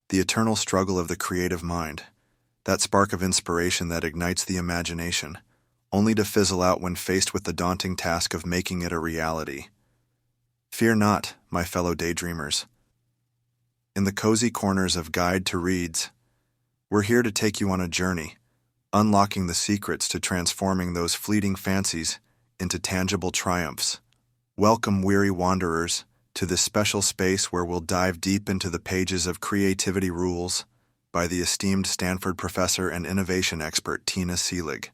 the eternal struggle of the creative mind, that spark of inspiration that ignites the imagination, only to fizzle out when faced with the daunting task of making it a reality. Fear not, my fellow daydreamers. In the cozy corners of Guide to Reads, we're here to take you on a journey, unlocking the secrets to transforming those fleeting fancies into tangible triumphs. Welcome, weary wanderers, to this special space where we'll dive deep into the pages of Creativity Rules by the esteemed Stanford professor and innovation expert Tina Seelig.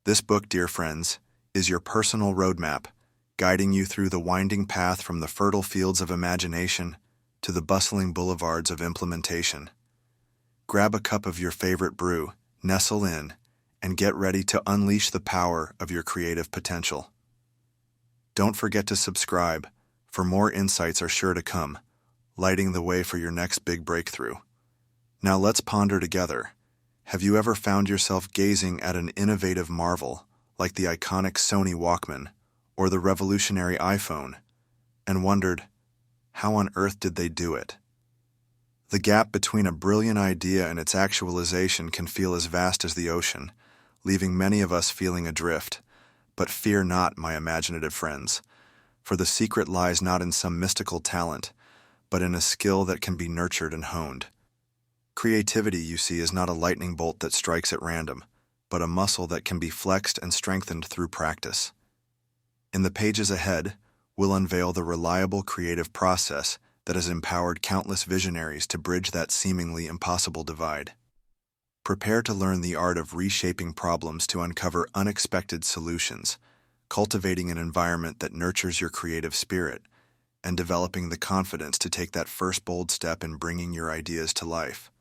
This book, dear friends, is your personal roadmap, guiding you through the winding path from the fertile fields of imagination to the bustling boulevards of implementation. Grab a cup of your favorite brew, nestle in, and get ready to unleash the power of your creative potential. Don't forget to subscribe, for more insights are sure to come, lighting the way for your next big breakthrough. Now let's ponder together. Have you ever found yourself gazing at an innovative marvel, like the iconic Sony Walkman or the revolutionary iPhone, and wondered, how on earth did they do it? The gap between a brilliant idea and its actualization can feel as vast as the ocean, leaving many of us feeling adrift. But fear not, my imaginative friends, for the secret lies not in some mystical talent, but in a skill that can be nurtured and honed. Creativity, you see, is not a lightning bolt that strikes at random, but a muscle that can be flexed and strengthened through practice. In the pages ahead, we'll unveil the reliable creative process that has empowered countless visionaries to bridge that seemingly impossible divide. Prepare to learn the art of reshaping problems to uncover unexpected solutions, cultivating an environment that nurtures your creative spirit, and developing the confidence to take that first bold step in bringing your ideas to life.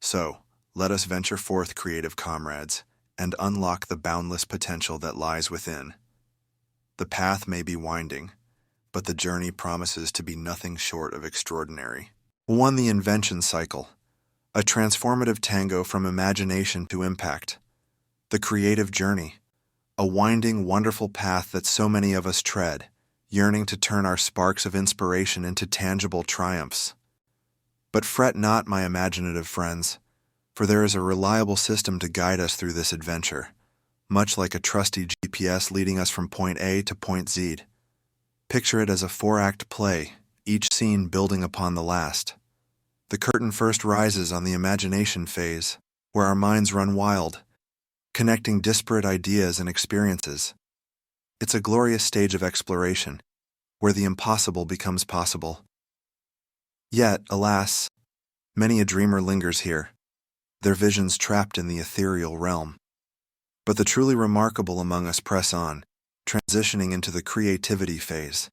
So, let us venture forth, creative comrades, and unlock the boundless potential that lies within. The path may be winding, but the journey promises to be nothing short of extraordinary. 1. The invention cycle. A transformative tango from imagination to impact. The creative journey. A winding, wonderful path that so many of us tread, yearning to turn our sparks of inspiration into tangible triumphs. But fret not, my imaginative friends, for there is a reliable system to guide us through this adventure, much like a trusty GPS leading us from point A to point Z. Picture it as a 4-act play, each scene building upon the last. The curtain first rises on the imagination phase, where our minds run wild, connecting disparate ideas and experiences. It's a glorious stage of exploration, where the impossible becomes possible. Yet, alas, many a dreamer lingers here, their visions trapped in the ethereal realm. But the truly remarkable among us press on, transitioning into the creativity phase.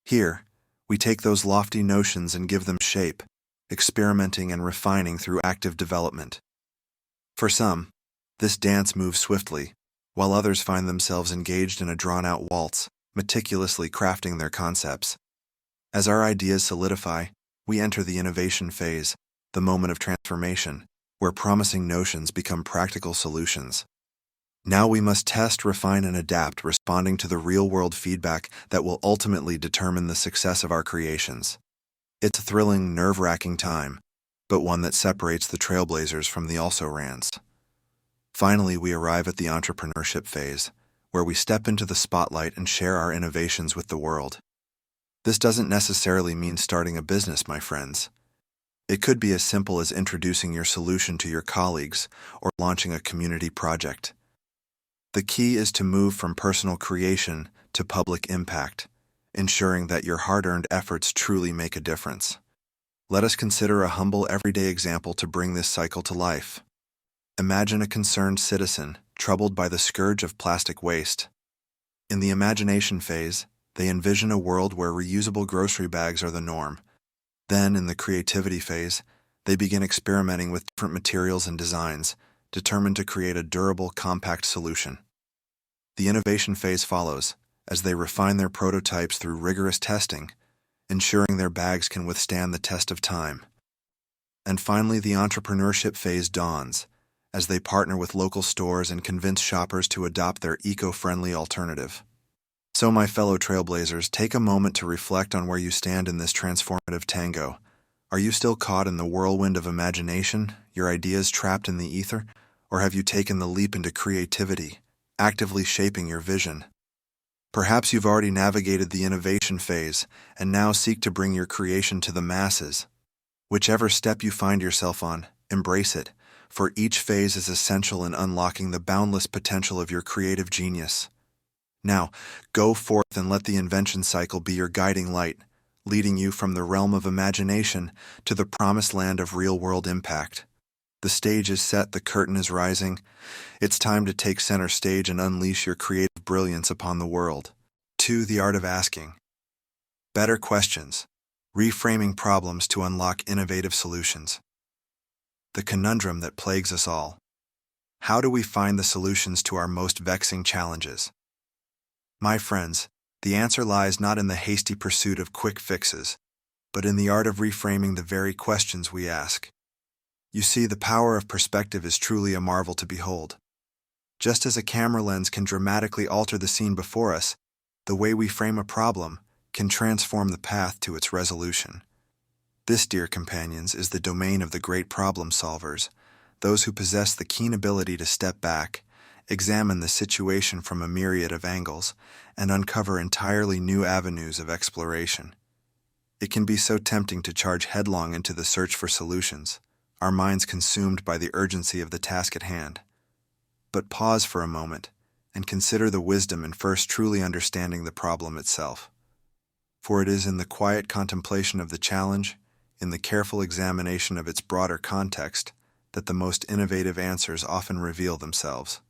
Here, we take those lofty notions and give them shape, experimenting and refining through active development. For some, this dance moves swiftly, while others find themselves engaged in a drawn-out waltz, meticulously crafting their concepts. As our ideas solidify, we enter the innovation phase, the moment of transformation, where promising notions become practical solutions. Now we must test, refine, and adapt, responding to the real-world feedback that will ultimately determine the success of our creations. It's a thrilling, nerve-wracking time, but one that separates the trailblazers from the also-rans. Finally, we arrive at the entrepreneurship phase, where we step into the spotlight and share our innovations with the world. This doesn't necessarily mean starting a business, my friends. It could be as simple as introducing your solution to your colleagues or launching a community project. The key is to move from personal creation to public impact, ensuring that your hard-earned efforts truly make a difference. Let us consider a humble everyday example to bring this cycle to life. Imagine a concerned citizen troubled by the scourge of plastic waste. In the imagination phase, they envision a world where reusable grocery bags are the norm. Then, in the creativity phase, they begin experimenting with different materials and designs, determined to create a durable, compact solution. The innovation phase follows, as they refine their prototypes through rigorous testing, ensuring their bags can withstand the test of time. And finally, the entrepreneurship phase dawns, as they partner with local stores and convince shoppers to adopt their eco-friendly alternative. So, my fellow trailblazers, take a moment to reflect on where you stand in this transformative tango. Are you still caught in the whirlwind of imagination, your ideas trapped in the ether, or have you taken the leap into creativity, actively shaping your vision? Perhaps you've already navigated the innovation phase and now seek to bring your creation to the masses. Whichever step you find yourself on, embrace it, for each phase is essential in unlocking the boundless potential of your creative genius. Now, go forth and let the invention cycle be your guiding light, leading you from the realm of imagination to the promised land of real-world impact. The stage is set, the curtain is rising. It's time to take center stage and unleash your creative brilliance upon the world. 2. The art of asking better questions, reframing problems to unlock innovative solutions. The conundrum that plagues us all. How do we find the solutions to our most vexing challenges? My friends, the answer lies not in the hasty pursuit of quick fixes, but in the art of reframing the very questions we ask. You see, the power of perspective is truly a marvel to behold. Just as a camera lens can dramatically alter the scene before us, the way we frame a problem can transform the path to its resolution. This, dear companions, is the domain of the great problem solvers, those who possess the keen ability to step back, examine the situation from a myriad of angles, and uncover entirely new avenues of exploration. It can be so tempting to charge headlong into the search for solutions, our minds consumed by the urgency of the task at hand. But pause for a moment and consider the wisdom in first truly understanding the problem itself. For it is in the quiet contemplation of the challenge, in the careful examination of its broader context, that the most innovative answers often reveal themselves.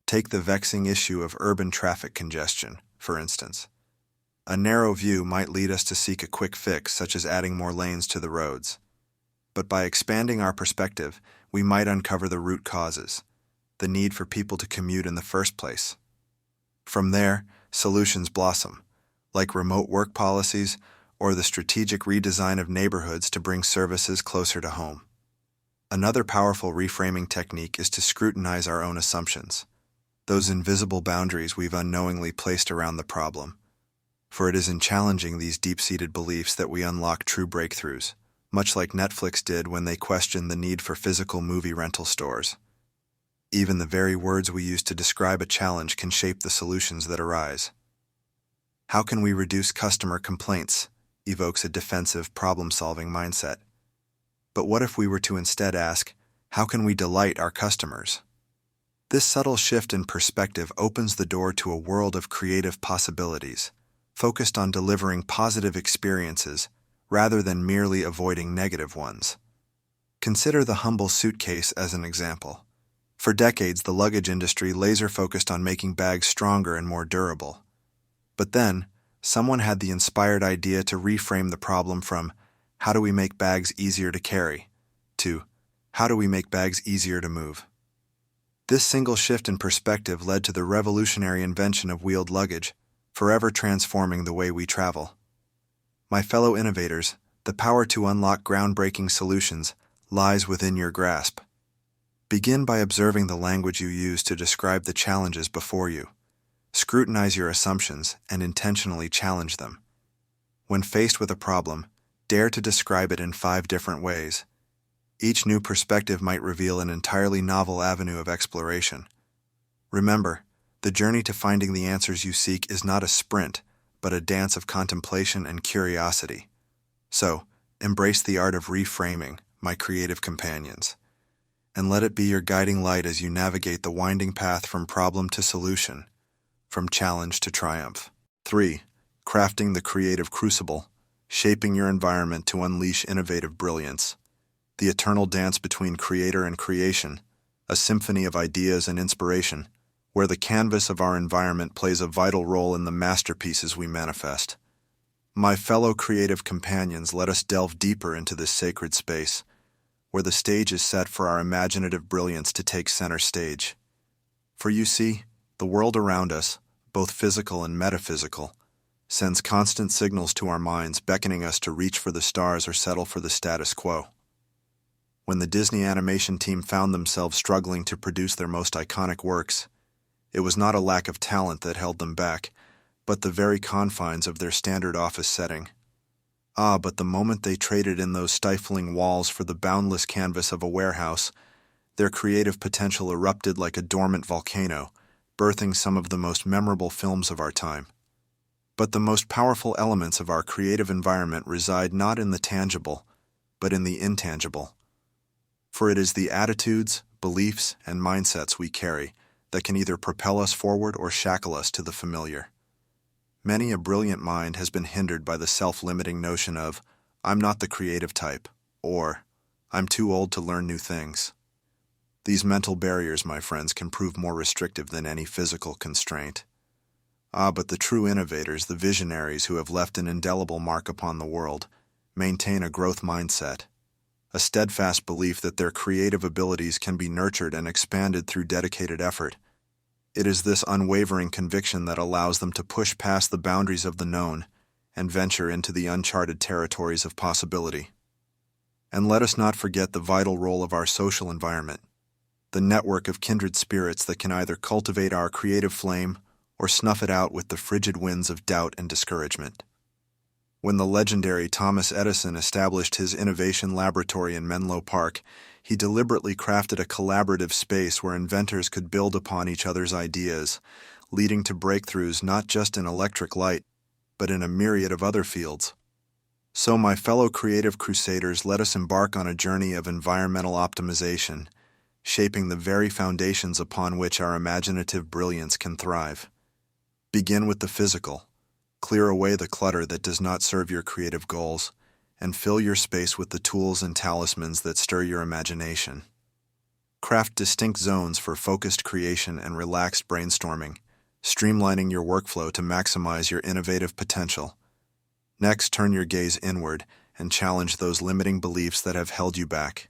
Take the vexing issue of urban traffic congestion, for instance. A narrow view might lead us to seek a quick fix, such as adding more lanes to the roads. But by expanding our perspective, we might uncover the root causes, the need for people to commute in the first place. From there, solutions blossom, like remote work policies or the strategic redesign of neighborhoods to bring services closer to home. Another powerful reframing technique is to scrutinize our own assumptions, those invisible boundaries we've unknowingly placed around the problem. For it is in challenging these deep-seated beliefs that we unlock true breakthroughs, much like Netflix did when they questioned the need for physical movie rental stores. Even the very words we use to describe a challenge can shape the solutions that arise. How can we reduce customer complaints? Evokes a defensive, problem-solving mindset. But what if we were to instead ask, how can we delight our customers? This subtle shift in perspective opens the door to a world of creative possibilities, focused on delivering positive experiences rather than merely avoiding negative ones. Consider the humble suitcase as an example. For decades, the luggage industry laser-focused on making bags stronger and more durable. But then, someone had the inspired idea to reframe the problem from, how do we make bags easier to carry, to, how do we make bags easier to move? This single shift in perspective led to the revolutionary invention of wheeled luggage, forever transforming the way we travel. My fellow innovators, the power to unlock groundbreaking solutions lies within your grasp. Begin by observing the language you use to describe the challenges before you. Scrutinize your assumptions and intentionally challenge them. When faced with a problem, dare to describe it in 5 different ways. Each new perspective might reveal an entirely novel avenue of exploration. Remember, the journey to finding the answers you seek is not a sprint, but a dance of contemplation and curiosity. So, embrace the art of reframing, my creative companions, and let it be your guiding light as you navigate the winding path from problem to solution, from challenge to triumph. 3. Crafting the creative crucible, shaping your environment to unleash innovative brilliance. The eternal dance between creator and creation, a symphony of ideas and inspiration, where the canvas of our environment plays a vital role in the masterpieces we manifest. My fellow creative companions, let us delve deeper into this sacred space, where the stage is set for our imaginative brilliance to take center stage. For you see, the world around us, both physical and metaphysical, sends constant signals to our minds beckoning us to reach for the stars or settle for the status quo. When the Disney animation team found themselves struggling to produce their most iconic works, it was not a lack of talent that held them back, but the very confines of their standard office setting. But the moment they traded in those stifling walls for the boundless canvas of a warehouse, their creative potential erupted like a dormant volcano, birthing some of the most memorable films of our time. But the most powerful elements of our creative environment reside not in the tangible, but in the intangible. For it is the attitudes, beliefs, and mindsets we carry that can either propel us forward or shackle us to the familiar. Many a brilliant mind has been hindered by the self-limiting notion of, "I'm not the creative type," or "I'm too old to learn new things." These mental barriers, my friends, can prove more restrictive than any physical constraint. But the true innovators, the visionaries who have left an indelible mark upon the world, maintain a growth mindset, a steadfast belief that their creative abilities can be nurtured and expanded through dedicated effort. It is this unwavering conviction that allows them to push past the boundaries of the known and venture into the uncharted territories of possibility. And let us not forget the vital role of our social environment, the network of kindred spirits that can either cultivate our creative flame or snuff it out with the frigid winds of doubt and discouragement. When the legendary Thomas Edison established his innovation laboratory in Menlo Park, he deliberately crafted a collaborative space where inventors could build upon each other's ideas, leading to breakthroughs not just in electric light, but in a myriad of other fields. So, my fellow creative crusaders, let us embark on a journey of environmental optimization, shaping the very foundations upon which our imaginative brilliance can thrive. Begin with the physical. Clear away the clutter that does not serve your creative goals, and fill your space with the tools and talismans that stir your imagination. Craft distinct zones for focused creation and relaxed brainstorming, streamlining your workflow to maximize your innovative potential. Next, turn your gaze inward and challenge those limiting beliefs that have held you back.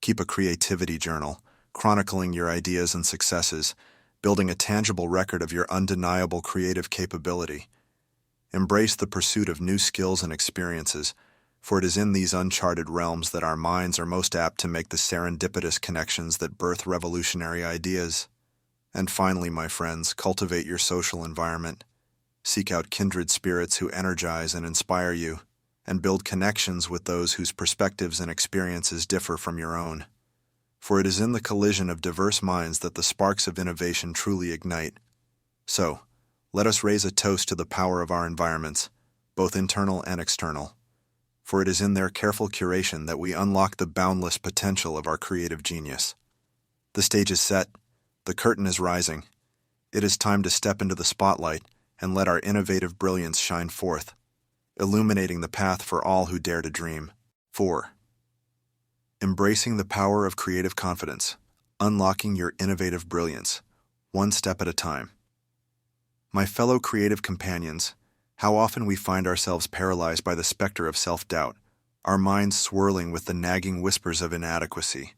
Keep a creativity journal, chronicling your ideas and successes, building a tangible record of your undeniable creative capability. Embrace the pursuit of new skills and experiences, for it is in these uncharted realms that our minds are most apt to make the serendipitous connections that birth revolutionary ideas. And finally, my friends, cultivate your social environment. Seek out kindred spirits who energize and inspire you, and build connections with those whose perspectives and experiences differ from your own. For it is in the collision of diverse minds that the sparks of innovation truly ignite. So, let us raise a toast to the power of our environments, both internal and external. For it is in their careful curation that we unlock the boundless potential of our creative genius. The stage is set, the curtain is rising. It is time to step into the spotlight and let our innovative brilliance shine forth, illuminating the path for all who dare to dream. 4. Embracing the power of creative confidence, unlocking your innovative brilliance, one step at a time. My fellow creative companions, how often we find ourselves paralyzed by the specter of self-doubt, our minds swirling with the nagging whispers of inadequacy.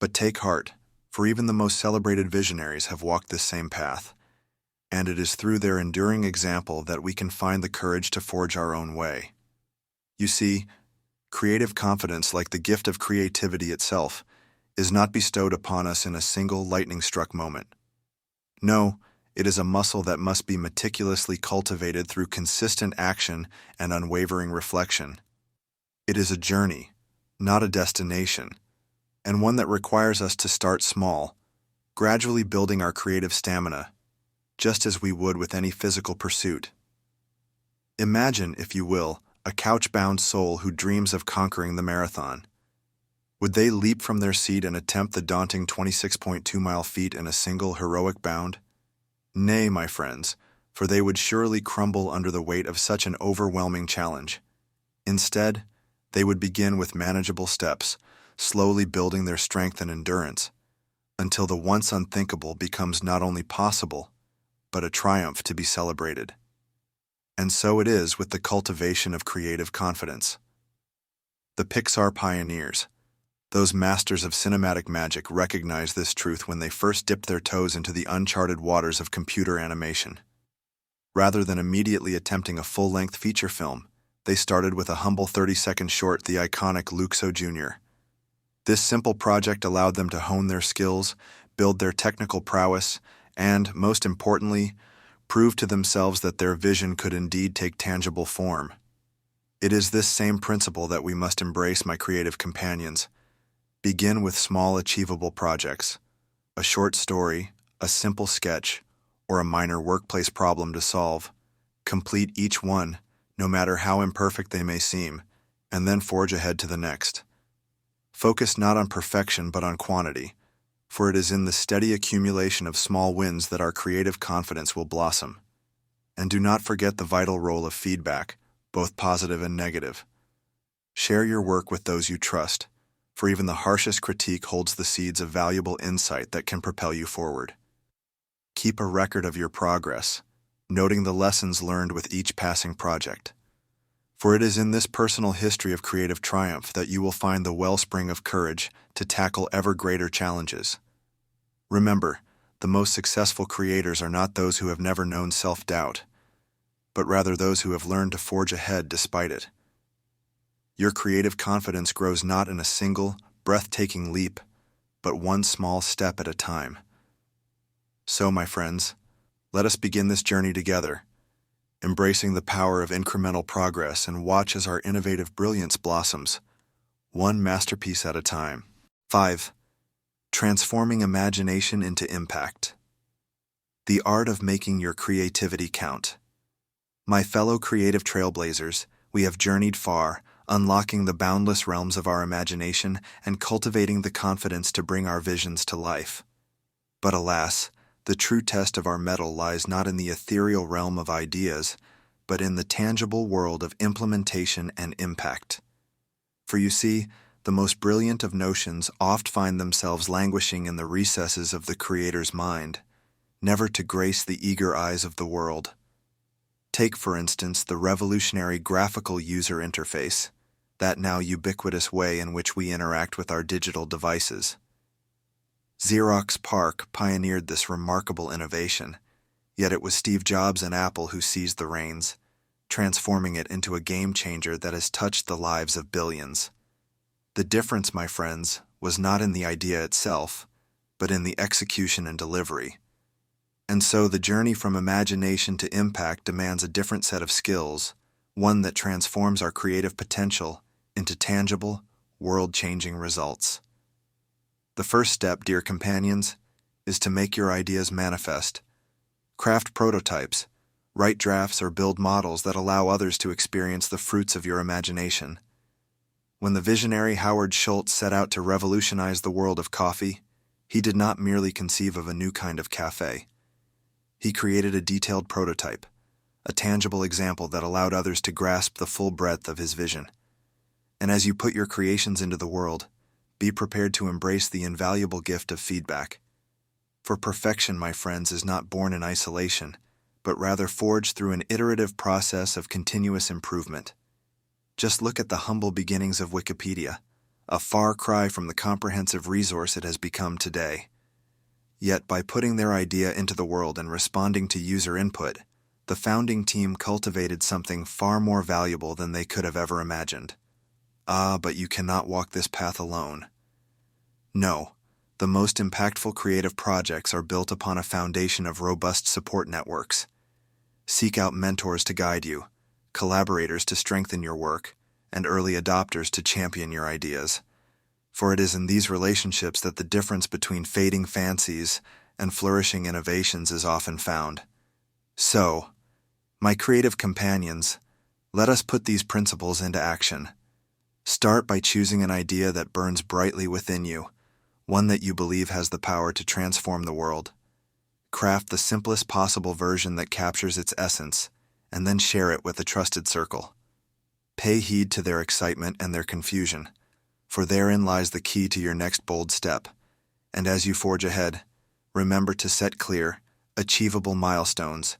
But take heart, for even the most celebrated visionaries have walked this same path, and it is through their enduring example that we can find the courage to forge our own way. You see, creative confidence, like the gift of creativity itself, is not bestowed upon us in a single lightning-struck moment. No, it is a muscle that must be meticulously cultivated through consistent action and unwavering reflection. It is a journey, not a destination, and one that requires us to start small, gradually building our creative stamina, just as we would with any physical pursuit. Imagine, if you will, a couch-bound soul who dreams of conquering the marathon. Would they leap from their seat and attempt the daunting 26.2-mile feat in a single heroic bound? Nay, my friends, for they would surely crumble under the weight of such an overwhelming challenge. Instead, they would begin with manageable steps, slowly building their strength and endurance, until the once unthinkable becomes not only possible, but a triumph to be celebrated. And so it is with the cultivation of creative confidence. The Pixar pioneers, those masters of cinematic magic, recognized this truth when they first dipped their toes into the uncharted waters of computer animation. Rather than immediately attempting a full-length feature film, they started with a humble 30-second short, the iconic Luxo Jr. This simple project allowed them to hone their skills, build their technical prowess, and, most importantly, prove to themselves that their vision could indeed take tangible form. It is this same principle that we must embrace, my creative companions. Begin with small, achievable projects. A short story, a simple sketch, or a minor workplace problem to solve. Complete each one, no matter how imperfect they may seem, and then forge ahead to the next. Focus not on perfection but on quantity, for it is in the steady accumulation of small wins that our creative confidence will blossom. And do not forget the vital role of feedback, both positive and negative. Share your work with those you trust, for even the harshest critique holds the seeds of valuable insight that can propel you forward. Keep a record of your progress, noting the lessons learned with each passing project. For it is in this personal history of creative triumph that you will find the wellspring of courage to tackle ever greater challenges. Remember, the most successful creators are not those who have never known self-doubt, but rather those who have learned to forge ahead despite it. Your creative confidence grows not in a single, breathtaking leap, but one small step at a time. So, my friends, let us begin this journey together, embracing the power of incremental progress and watch as our innovative brilliance blossoms, one masterpiece at a time. 5. Transforming imagination into impact. The art of making your creativity count. My fellow creative trailblazers, we have journeyed far, unlocking the boundless realms of our imagination and cultivating the confidence to bring our visions to life. But alas, the true test of our mettle lies not in the ethereal realm of ideas, but in the tangible world of implementation and impact. For you see, the most brilliant of notions oft find themselves languishing in the recesses of the creator's mind, never to grace the eager eyes of the world. Take, for instance, the revolutionary graphical user interface, that now ubiquitous way in which we interact with our digital devices. Xerox PARC pioneered this remarkable innovation, yet it was Steve Jobs and Apple who seized the reins, transforming it into a game-changer that has touched the lives of billions. The difference, my friends, was not in the idea itself, but in the execution and delivery. And so the journey from imagination to impact demands a different set of skills, one that transforms our creative potential into tangible, world-changing results. The first step, dear companions, is to make your ideas manifest. Craft prototypes, write drafts, or build models that allow others to experience the fruits of your imagination. When the visionary Howard Schultz set out to revolutionize the world of coffee, he did not merely conceive of a new kind of cafe. He created a detailed prototype, a tangible example that allowed others to grasp the full breadth of his vision. And as you put your creations into the world, be prepared to embrace the invaluable gift of feedback. For perfection, my friends, is not born in isolation, but rather forged through an iterative process of continuous improvement. Just look at the humble beginnings of Wikipedia, a far cry from the comprehensive resource it has become today. Yet by putting their idea into the world and responding to user input, the founding team cultivated something far more valuable than they could have ever imagined. Ah, but you cannot walk this path alone. No, the most impactful creative projects are built upon a foundation of robust support networks. Seek out mentors to guide you, collaborators to strengthen your work, and early adopters to champion your ideas. For it is in these relationships that the difference between fading fancies and flourishing innovations is often found. So, my creative companions, let us put these principles into action. Start by choosing an idea that burns brightly within you, one that you believe has the power to transform the world. Craft the simplest possible version that captures its essence, and then share it with a trusted circle. Pay heed to their excitement and their confusion, for therein lies the key to your next bold step. And as you forge ahead, remember to set clear, achievable milestones,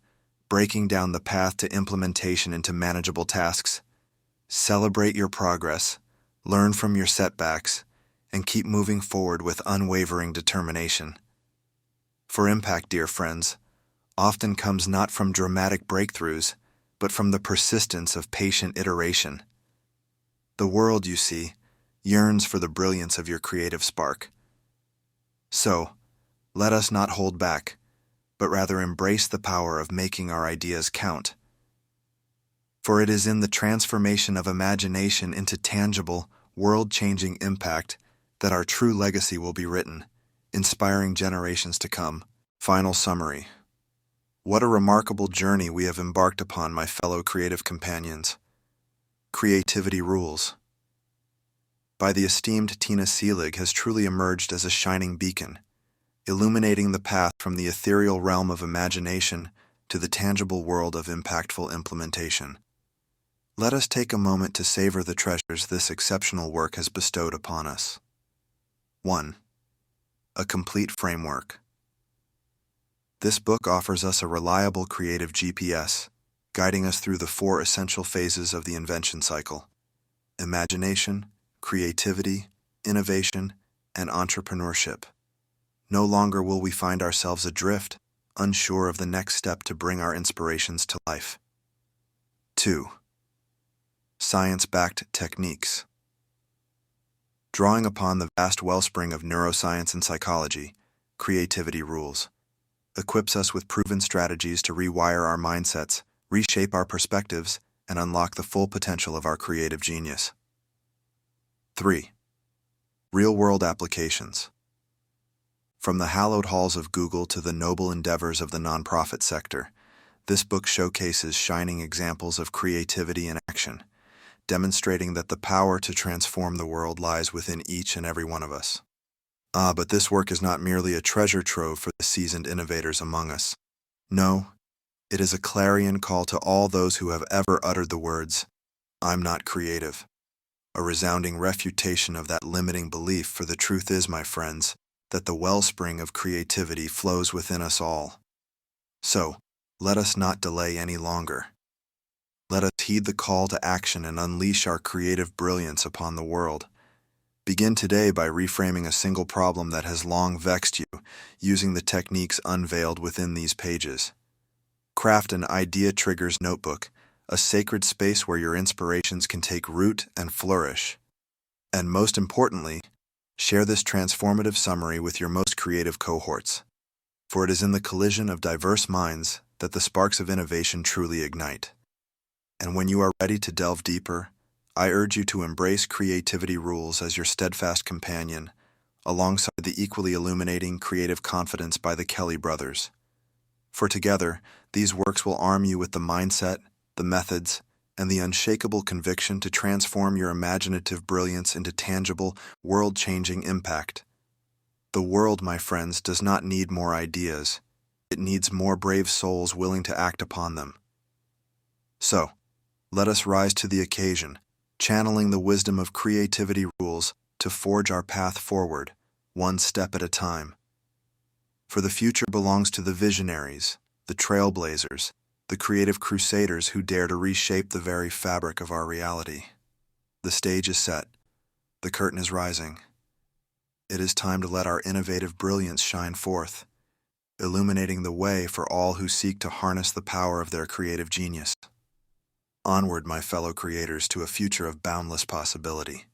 breaking down the path to implementation into manageable tasks. Celebrate your progress, learn from your setbacks, and keep moving forward with unwavering determination. For impact, dear friends, often comes not from dramatic breakthroughs, but from the persistence of patient iteration. The world, you see, yearns for the brilliance of your creative spark. So, let us not hold back, but rather embrace the power of making our ideas count. For it is in the transformation of imagination into tangible, world-changing impact that our true legacy will be written, inspiring generations to come. Final summary. What a remarkable journey we have embarked upon, my fellow creative companions. Creativity rules. By the esteemed Tina Seelig has truly emerged as a shining beacon, illuminating the path from the ethereal realm of imagination to the tangible world of impactful implementation. Let us take a moment to savor the treasures this exceptional work has bestowed upon us. 1. A complete framework. This book offers us a reliable creative GPS, guiding us through the 4 essential phases of the invention cycle: imagination, creativity, innovation, and entrepreneurship. No longer will we find ourselves adrift, unsure of the next step to bring our inspirations to life. 2. Science-backed techniques. Drawing upon the vast wellspring of neuroscience and psychology, Creativity Rules equips us with proven strategies to rewire our mindsets, reshape our perspectives, and unlock the full potential of our creative genius. 3. Real-world applications. From the hallowed halls of Google to the noble endeavors of the nonprofit sector, this book showcases shining examples of creativity in action, demonstrating that the power to transform the world lies within each and every one of us. But this work is not merely a treasure trove for the seasoned innovators among us. No, it is a clarion call to all those who have ever uttered the words, "I'm not creative." A resounding refutation of that limiting belief, for the truth is, my friends, that the wellspring of creativity flows within us all. So, let us not delay any longer. Let us heed the call to action and unleash our creative brilliance upon the world. Begin today by reframing a single problem that has long vexed you, using the techniques unveiled within these pages. Craft an Idea Triggers notebook, a sacred space where your inspirations can take root and flourish. And most importantly, share this transformative summary with your most creative cohorts. For it is in the collision of diverse minds that the sparks of innovation truly ignite. And when you are ready to delve deeper, I urge you to embrace Creativity Rules as your steadfast companion, alongside the equally illuminating Creative Confidence by the Kelly brothers. For together, these works will arm you with the mindset, the methods, and the unshakable conviction to transform your imaginative brilliance into tangible, world-changing impact. The world, my friends, does not need more ideas. It needs more brave souls willing to act upon them. So, let us rise to the occasion, channeling the wisdom of Creativity Rules to forge our path forward, one step at a time. For the future belongs to the visionaries, the trailblazers, the creative crusaders who dare to reshape the very fabric of our reality. The stage is set. The curtain is rising. It is time to let our innovative brilliance shine forth, illuminating the way for all who seek to harness the power of their creative genius. Onward, my fellow creators, to a future of boundless possibility.